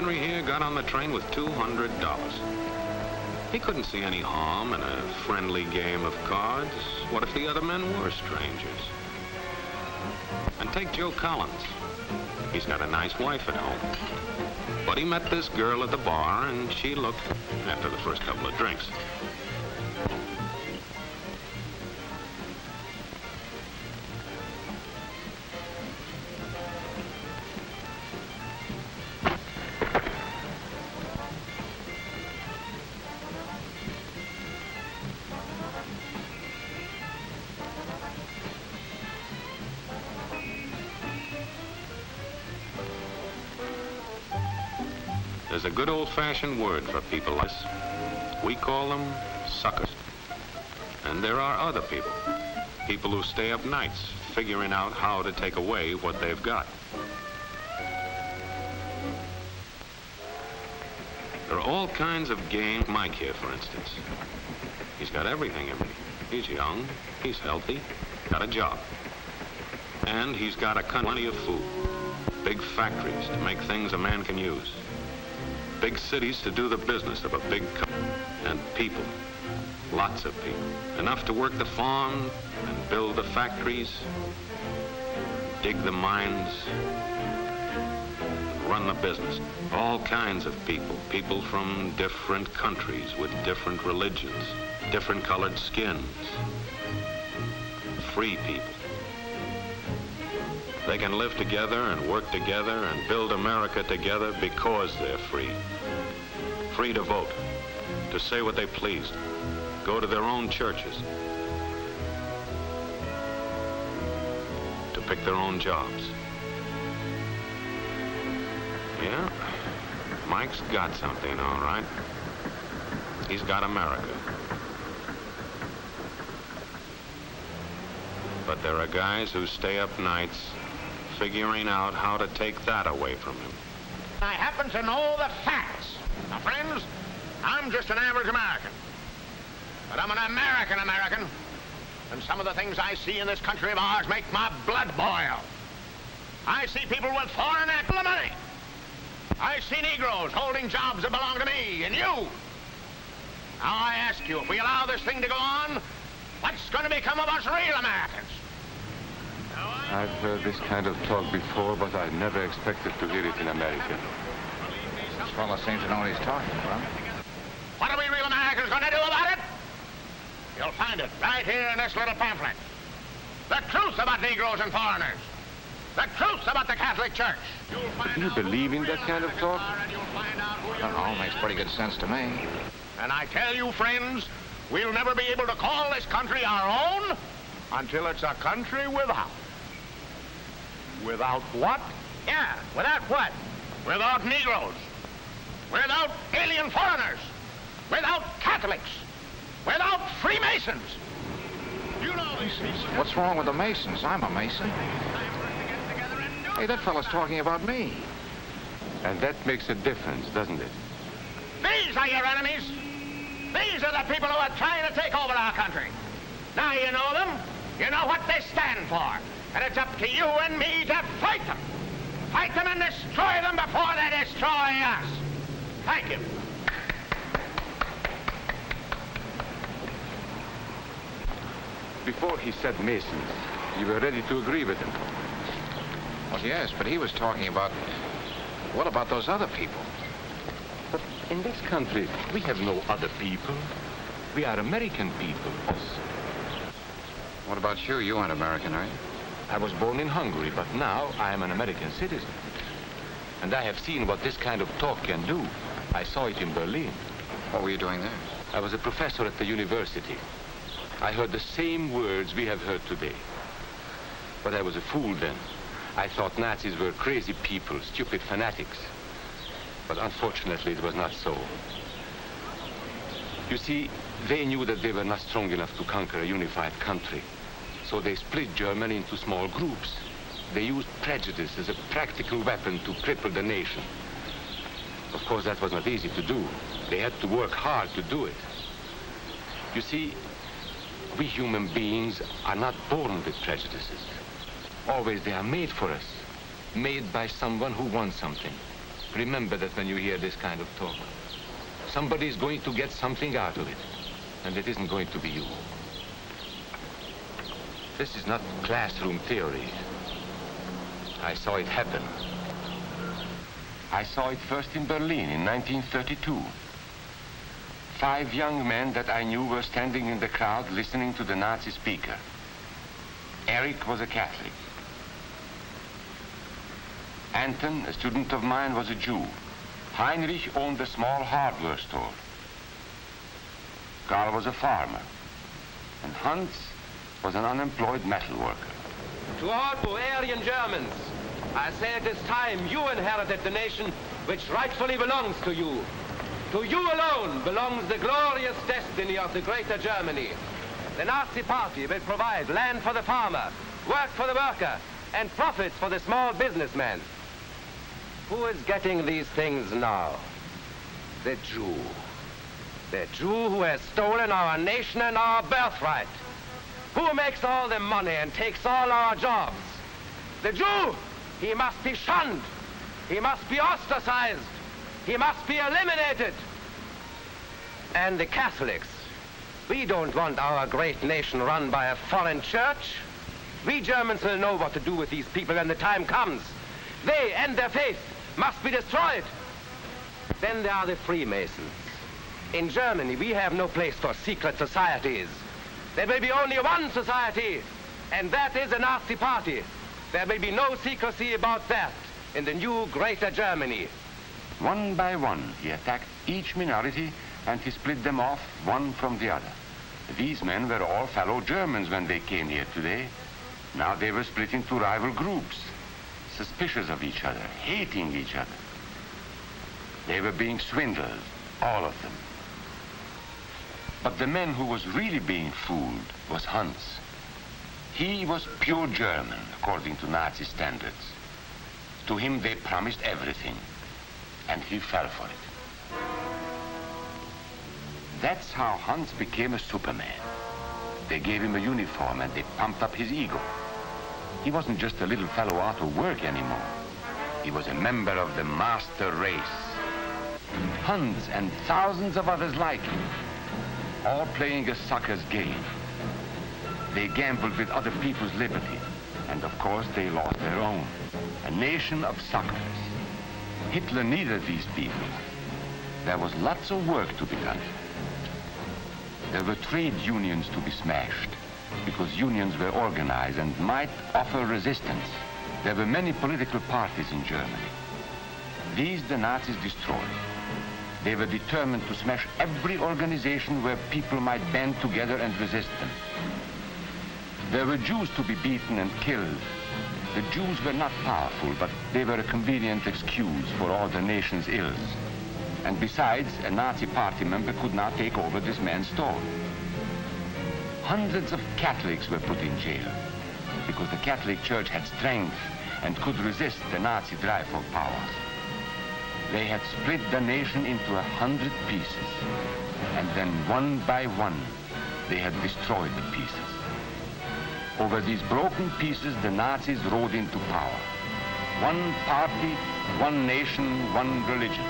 Henry here got on the train with $200. He couldn't see any harm in a friendly game of cards. What if the other men were strangers? And take Joe Collins. He's got a nice wife at home. But he met this girl at the bar, and she looked, after the first couple of drinks. There's a good old-fashioned word for people like this. We call them suckers. And there are other people. People who stay up nights figuring out how to take away what they've got. There are all kinds of games. Mike here, for instance. He's got everything in me. He's young, he's healthy, got a job. And he's got plenty of food. Big factories to make things a man can use. Big cities to do the business of a big company. And people, lots of people. Enough to work the farm and build the factories, dig the mines, and run the business. All kinds of people. People from different countries with different religions, different colored skins. Free people. They can live together and work together and build America together because they're free. Free to vote, to say what they please, go to their own churches, to pick their own jobs. Yeah, Mike's got something, all right. He's got America. But there are guys who stay up nights figuring out how to take that away from him. I happen to know the facts. Now, friends, I'm just an average American. But I'm an American. And some of the things I see in this country of ours make my blood boil. I see people with foreign money. I see Negroes holding jobs that belong to me and you. Now, I ask you, if we allow this thing to go on, what's going to become of us real Americans? I've heard this kind of talk before, but I never expected to hear it in America. This fellow seems to know what he's talking about. What are we real Americans going to do about it? You'll find it right here in this little pamphlet. The truth about Negroes and foreigners. The truth about the Catholic Church. Do you believe in that kind of talk? I don't know, makes pretty good sense to me. And I tell you, friends, we'll never be able to call this country our own until it's a country without. Without what? Yeah, without what? Without Negroes. Without alien foreigners. Without Catholics. Without Freemasons. You know these people. What's wrong with the Masons? I'm a Mason. Hey, that fellow's talking about me. And that makes a difference, doesn't it? These are your enemies. These are the people who are trying to take over our country. Now you know them. You know what they stand for. And it's up to you and me to fight them. Fight them and destroy them before they destroy us. Thank you. Before he said Masons, you were ready to agree with him. Well, yes, but he was talking about... What about those other people? But in this country, we have no other people. We are American people. What about you? You aren't American, are you? I was born in Hungary, but now I am an American citizen. And I have seen what this kind of talk can do. I saw it in Berlin. What were you doing there? I was a professor at the university. I heard the same words we have heard today. But I was a fool then. I thought Nazis were crazy people, stupid fanatics. But unfortunately, it was not so. You see, they knew that they were not strong enough to conquer a unified country. So they split Germany into small groups. They used prejudice as a practical weapon to cripple the nation. Of course, that was not easy to do. They had to work hard to do it. You see, we human beings are not born with prejudices. Always they are made for us, made by someone who wants something. Remember that when you hear this kind of talk. Somebody's going to get something out of it, and it isn't going to be you. This is not classroom theory. I saw it happen. I saw it first in Berlin in 1932. 5 young men that I knew were standing in the crowd listening to the Nazi speaker. Eric was a Catholic. Anton, a student of mine, was a Jew. Heinrich owned a small hardware store. Karl was a farmer. And Hans was an unemployed metal worker. To all Bavarian Germans, I say it is time you inherited the nation which rightfully belongs to you. To you alone belongs the glorious destiny of the greater Germany. The Nazi Party will provide land for the farmer, work for the worker, and profits for the small businessman. Who is getting these things now? The Jew. The Jew who has stolen our nation and our birthright. Who makes all the money and takes all our jobs? The Jew! He must be shunned. He must be ostracized. He must be eliminated. And the Catholics. We don't want our great nation run by a foreign church. We Germans will know what to do with these people when the time comes. They and their faith must be destroyed. Then there are the Freemasons. In Germany, we have no place for secret societies. There will be only one society, and that is the Nazi Party. There will be no secrecy about that in the new greater Germany. One by one, he attacked each minority and he split them off one from the other. These men were all fellow Germans when they came here today. Now they were split into rival groups, suspicious of each other, hating each other. They were being swindled, all of them. But the man who was really being fooled was Hans. He was pure German, according to Nazi standards. To him they promised everything, and he fell for it. That's how Hans became a Superman. They gave him a uniform and they pumped up his ego. He wasn't just a little fellow out of work anymore. He was a member of the master race. Hans and thousands of others like him, all playing a sucker's game. They gambled with other people's liberty, and of course they lost their own. A nation of suckers. Hitler needed these people. There was lots of work to be done. There were trade unions to be smashed, because unions were organized and might offer resistance. There were many political parties in Germany. These the Nazis destroyed. They were determined to smash every organization where people might band together and resist them. There were Jews to be beaten and killed. The Jews were not powerful, but they were a convenient excuse for all the nation's ills. And besides, a Nazi party member could not take over this man's store. Hundreds of Catholics were put in jail because the Catholic Church had strength and could resist the Nazi drive for power. They had split the nation into 100 pieces, and then one by one, they had destroyed the pieces. Over these broken pieces, the Nazis rode into power. One party, one nation, one religion.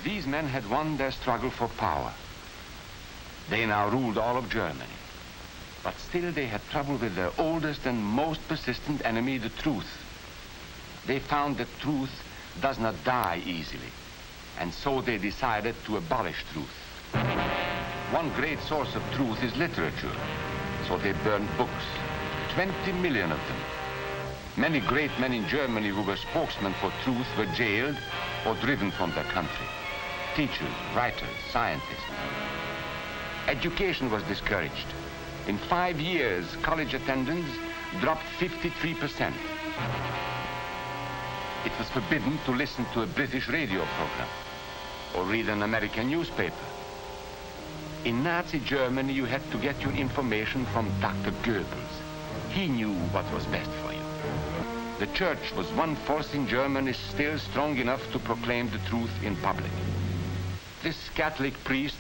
These men had won their struggle for power. They now ruled all of Germany. But still they had trouble with their oldest and most persistent enemy, the truth. They found that truth does not die easily, and so they decided to abolish truth. One great source of truth is literature, so they burned books, 20 million of them. Many great men in Germany who were spokesmen for truth were jailed or driven from their country. Teachers, writers, scientists. Education was discouraged. In 5 years, college attendance dropped 53%. It was forbidden to listen to a British radio program or read an American newspaper. In Nazi Germany, you had to get your information from Dr. Goebbels. He knew what was best for you. The church was one force in Germany still strong enough to proclaim the truth in public. This Catholic priest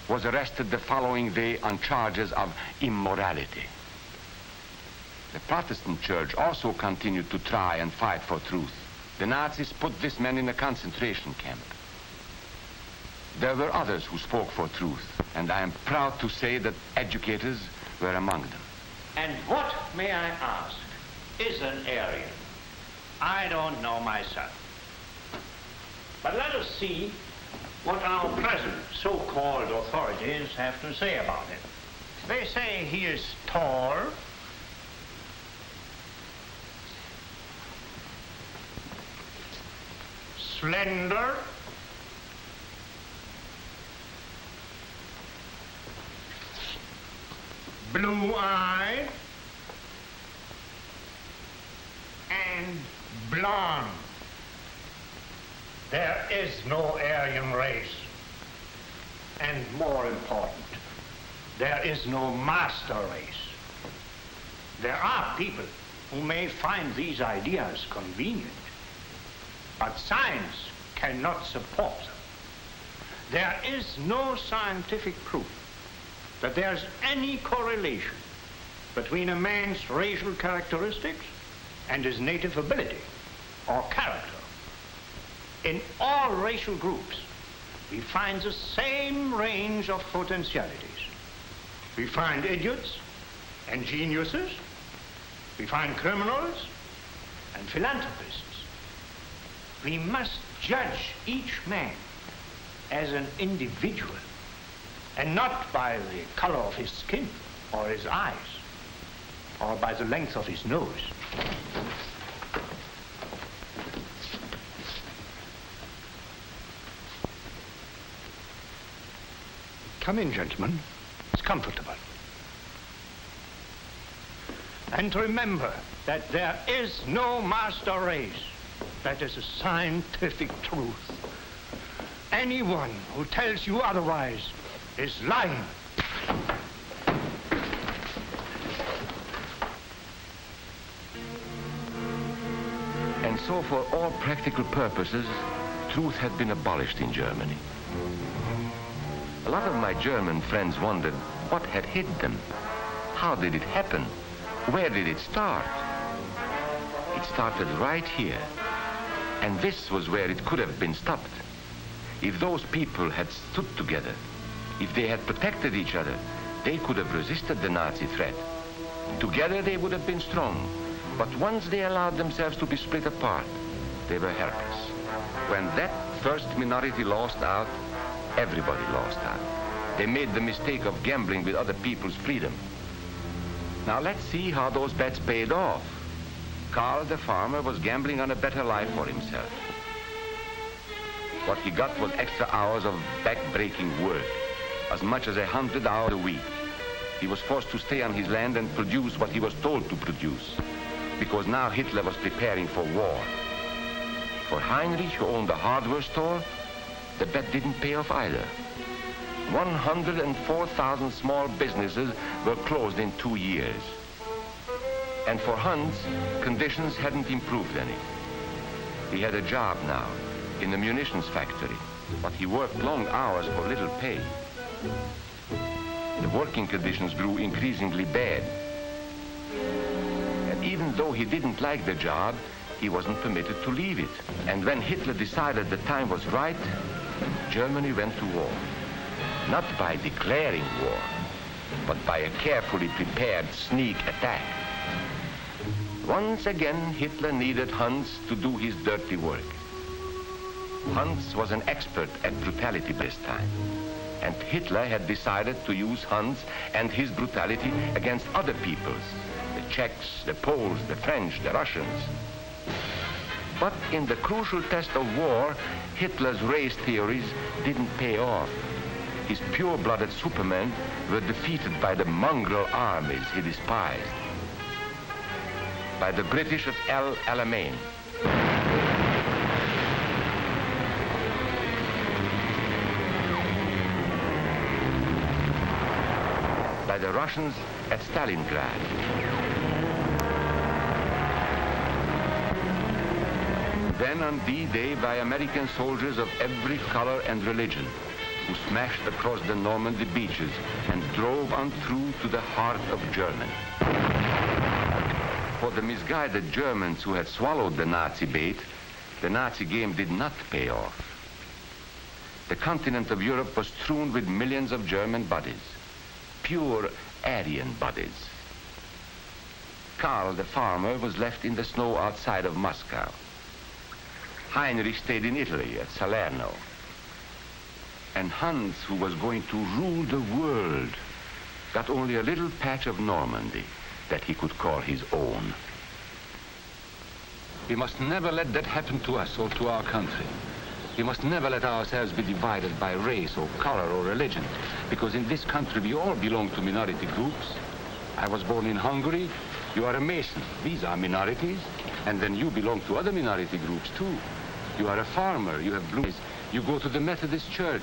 was arrested the following day on charges of immorality. The Protestant church also continued to try and fight for truth. The Nazis put this man in a concentration camp. There were others who spoke for truth, and I am proud to say that educators were among them. And what, may I ask, is an Aryan? I don't know myself. But let us see what our present so-called authorities have to say about it. They say he is tall, slender, blue-eyed, and blonde. There is no Aryan race. And more important, there is no master race. There are people who may find these ideas convenient, but science cannot support them. There is no scientific proof that there's any correlation between a man's racial characteristics and his native ability or character. In all racial groups, we find the same range of potentialities. We find idiots and geniuses. We find criminals and philanthropists. We must judge each man as an individual and not by the color of his skin or his eyes or by the length of his nose. Come in, gentlemen. It's comfortable. And remember that there is no master race. That is a scientific truth. Anyone who tells you otherwise is lying. And so for all practical purposes, truth had been abolished in Germany. A lot of my German friends wondered what had hid them. How did it happen? Where did it start? It started right here. And this was where it could have been stopped. If those people had stood together, if they had protected each other, they could have resisted the Nazi threat. Together they would have been strong. But once they allowed themselves to be split apart, they were helpless. When that first minority lost out, everybody lost out. They made the mistake of gambling with other people's freedom. Now let's see how those bets paid off. Karl the farmer was gambling on a better life for himself. What he got was extra hours of back-breaking work, as much as 100 hours a week. He was forced to stay on his land and produce what he was told to produce, because now Hitler was preparing for war. For Heinrich, who owned a hardware store, the bet didn't pay off either. 104,000 small businesses were closed in 2 years. And for Hans, conditions hadn't improved any. He had a job now in a munitions factory, but he worked long hours for little pay. The working conditions grew increasingly bad. And even though he didn't like the job, he wasn't permitted to leave it. And when Hitler decided the time was right, Germany went to war. Not by declaring war, but by a carefully prepared sneak attack. Once again, Hitler needed Hans to do his dirty work. Hans was an expert at brutality this time, and Hitler had decided to use Hans and his brutality against other peoples, the Czechs, the Poles, the French, the Russians. But in the crucial test of war, Hitler's race theories didn't pay off. His pure-blooded supermen were defeated by the mongrel armies he despised. By the British of El Alamein. By the Russians at Stalingrad. Then on D-Day by American soldiers of every color and religion, who smashed across the Normandy beaches and drove on through to the heart of Germany. For the misguided Germans who had swallowed the Nazi bait, the Nazi game did not pay off. The continent of Europe was strewn with millions of German bodies, pure Aryan bodies. Karl, the farmer, was left in the snow outside of Moscow. Heinrich stayed in Italy at Salerno. And Hans, who was going to rule the world, got only a little patch of Normandy that he could call his own. We must never let that happen to us or to our country. We must never let ourselves be divided by race or color or religion, because in this country we all belong to minority groups. I was born in Hungary. You are a Mason. These are minorities. And then you belong to other minority groups too. You are a farmer. You have blue eyes. You go to the Methodist Church.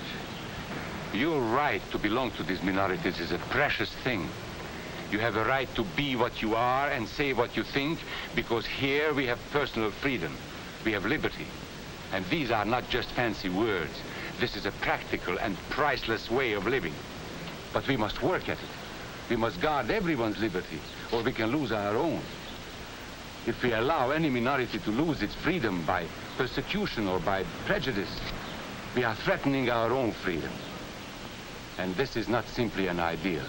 Your right to belong to these minorities is a precious thing. You have a right to be what you are and say what you think, because here we have personal freedom. We have liberty. And these are not just fancy words. This is a practical and priceless way of living. But we must work at it. We must guard everyone's liberty, or we can lose our own. If we allow any minority to lose its freedom by persecution or by prejudice, we are threatening our own freedom. And this is not simply an ideal.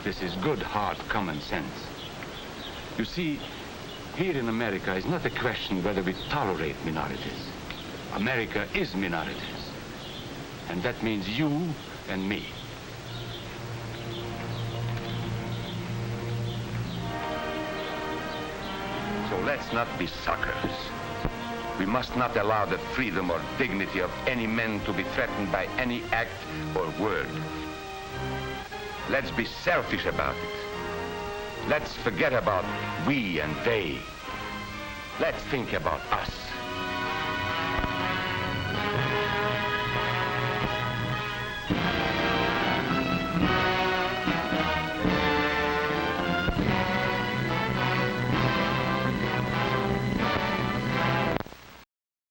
This is good, hard common sense. You see, here in America is not a question whether we tolerate minorities. America is minorities. And that means you and me. So let's not be suckers. We must not allow the freedom or dignity of any man to be threatened by any act or word. Let's be selfish about it. Let's forget about we and they. Let's think about us.